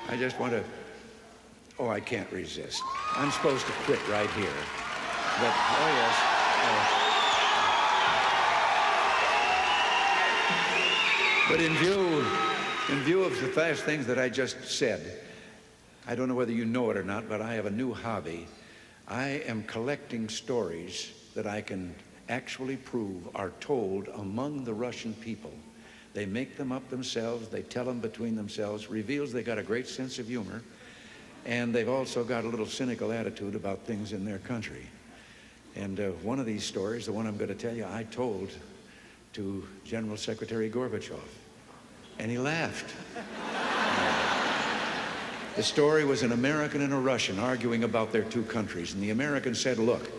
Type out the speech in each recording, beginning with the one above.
I just want to... Oh, I can't resist. I'm supposed to quit right here. But, oh, yes. But in view of the fast things that I just said, I don't know whether you know it or not, but I have a new hobby. I am collecting stories that I can actually prove are told among the Russian people. They make them up themselves, they tell them between themselves, reveals they got a great sense of humor, and they've also got a little cynical attitude about things in their country. And one of these stories, the one I'm going to tell you, I told to General Secretary Gorbachev, and he laughed. The story was an American and a Russian arguing about their two countries, and the American said, look,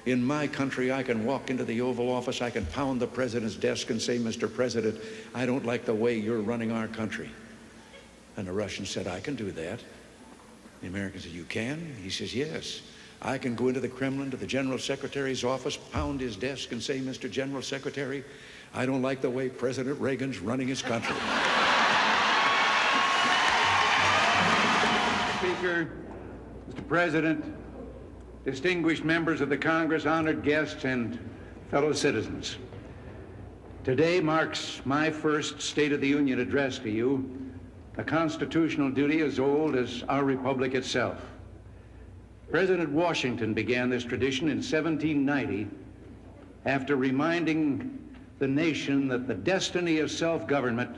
in my country, I can walk into the Oval Office, I can pound the president's desk and say, Mr. President, I don't like the way you're running our country. And the Russian said, I can do that. The American said, you can? He says, yes. I can go into the Kremlin, to the General Secretary's office, pound his desk and say, Mr. General Secretary, I don't like the way President Reagan's running his country. Speaker, Mr. President, distinguished members of the Congress, honored guests, and fellow citizens. Today marks my first State of the Union address to you, a constitutional duty as old as our republic itself. President Washington began this tradition in 1790 after reminding the nation that the destiny of self-government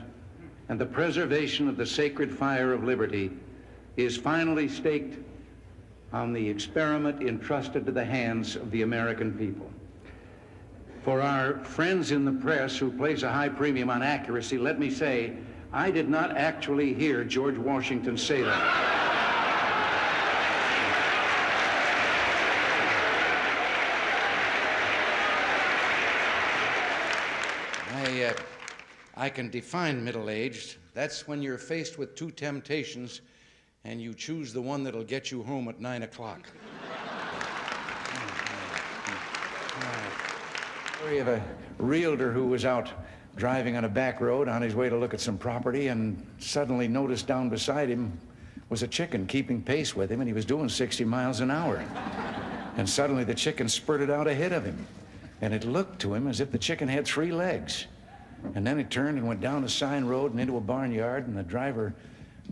and the preservation of the sacred fire of liberty is finally staked on the experiment entrusted to the hands of the American people. For our friends in the press who place a high premium on accuracy, let me say, I did not actually hear George Washington say that. I can define middle-aged. That's when you're faced with two temptations and you choose the one that'll get you home at 9 o'clock. Story of a realtor who was out driving on a back road on his way to look at some property and suddenly noticed down beside him was a chicken keeping pace with him, and he was doing 60 miles an hour. And suddenly the chicken spurted out ahead of him, and it looked to him as if the chicken had 3 legs. And then it turned and went down a sign road and into a barnyard, and the driver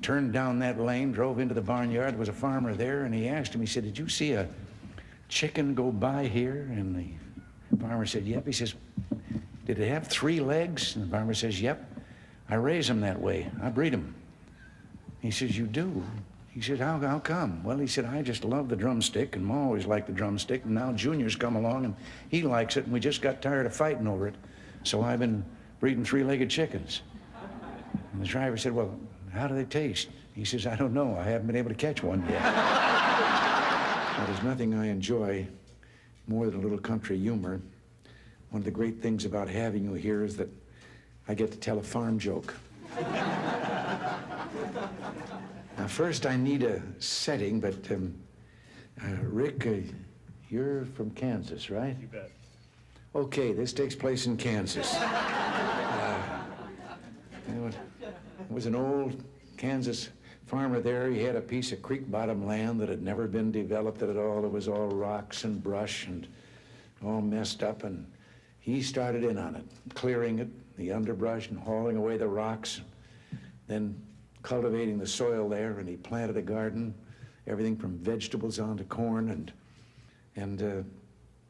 turned down that lane, drove into the barnyard. There was a farmer there, and he asked him, he said, did you see a chicken go by here? And the farmer said, yep. He says, did it have 3 legs? And the farmer says, yep. I raise them that way. I breed them. He says, you do? He said, how come? Well, he said, I just love the drumstick, and Ma always liked the drumstick, and now Junior's come along, and he likes it, and we just got tired of fighting over it. So I've been breeding 3-legged chickens. And the driver said, well, how do they taste? He says, I don't know. I haven't been able to catch one yet. Now, there's nothing I enjoy more than a little country humor. One of the great things about having you here is that I get to tell a farm joke. Now, first, I need a setting, but Rick, you're from Kansas, right? You bet. Okay, this takes place in Kansas. There was an old Kansas farmer there. He had a piece of creek bottom land that had never been developed at all. It was all rocks and brush and all messed up, and he started in on it, clearing it, the underbrush, and hauling away the rocks, then cultivating the soil there, and he planted a garden, everything from vegetables on to corn, and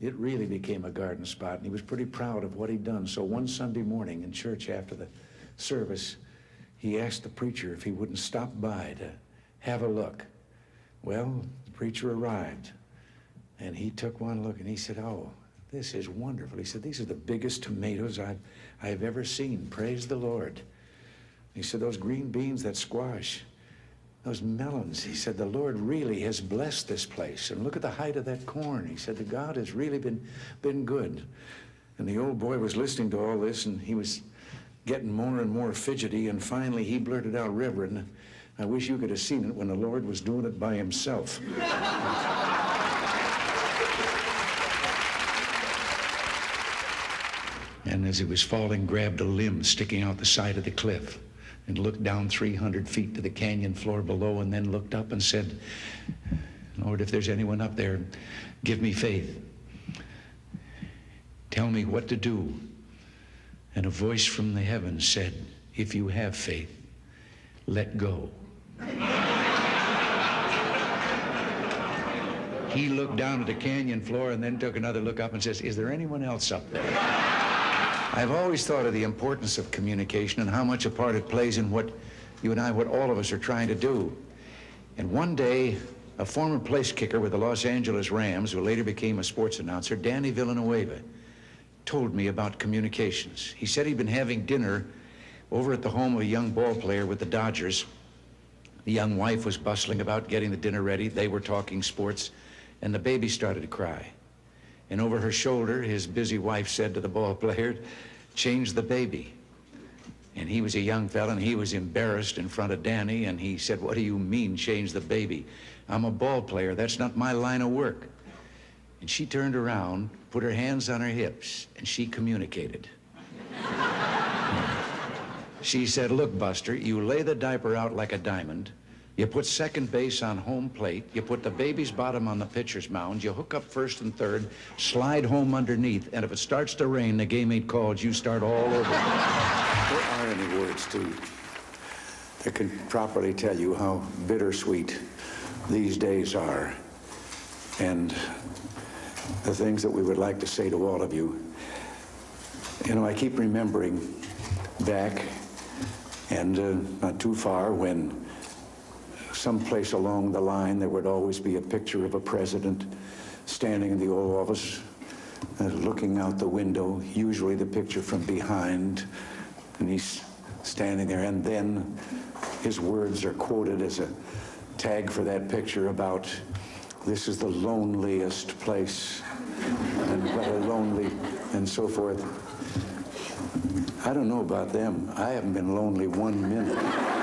it really became a garden spot, and he was pretty proud of what he'd done. So one Sunday morning in church after the service, he asked the preacher if he wouldn't stop by to have a look. Well, the preacher arrived, and he took one look, and he said, oh, this is wonderful. He said, these are the biggest tomatoes I've ever seen. Praise the Lord. He said, those green beans, that squash, those melons, he said, the Lord really has blessed this place. And look at the height of that corn. He said, the God has really been good. And the old boy was listening to all this, and he was getting more and more fidgety, and finally he blurted out, Reverend, I wish you could have seen it when the Lord was doing it by himself. and as he was falling, grabbed a limb sticking out the side of the cliff and looked down 300 feet to the canyon floor below, and then looked up and said, Lord, if there's anyone up there, give me faith. Tell me what to do. And a voice from the heavens said, if you have faith, let go. He looked down at the canyon floor and then took another look up and says, is there anyone else up there? I've always thought of the importance of communication and how much a part it plays in what you and I, what all of us are trying to do. And one day, a former place kicker with the Los Angeles Rams, who later became a sports announcer, Danny Villanueva, told me about communications. He said he'd been having dinner over at the home of a young ball player with the Dodgers. The young wife was bustling about getting the dinner ready. They were talking sports, and the baby started to cry. And over her shoulder, his busy wife said to the ball player, change the baby. And he was a young fella, and he was embarrassed in front of Danny, and he said, what do you mean, change the baby? I'm a ball player. That's not my line of work. And she turned around, put her hands on her hips, and she communicated. She said, look, Buster, you lay the diaper out like a diamond. You put second base on home plate. You put the baby's bottom on the pitcher's mound. You hook up first and third, slide home underneath, and if it starts to rain, the game ain't called. You start all over. There aren't any words, too, that can properly tell you how bittersweet these days are, and the things that we would like to say to all of you. You know, I keep remembering back, and not too far, when someplace along the line there would always be a picture of a president standing in the Oval Office, looking out the window, usually the picture from behind, and he's standing there, and then his words are quoted as a tag for that picture about, this is the loneliest place, and what a lonely, and so forth. I don't know about them. I haven't been lonely 1 minute.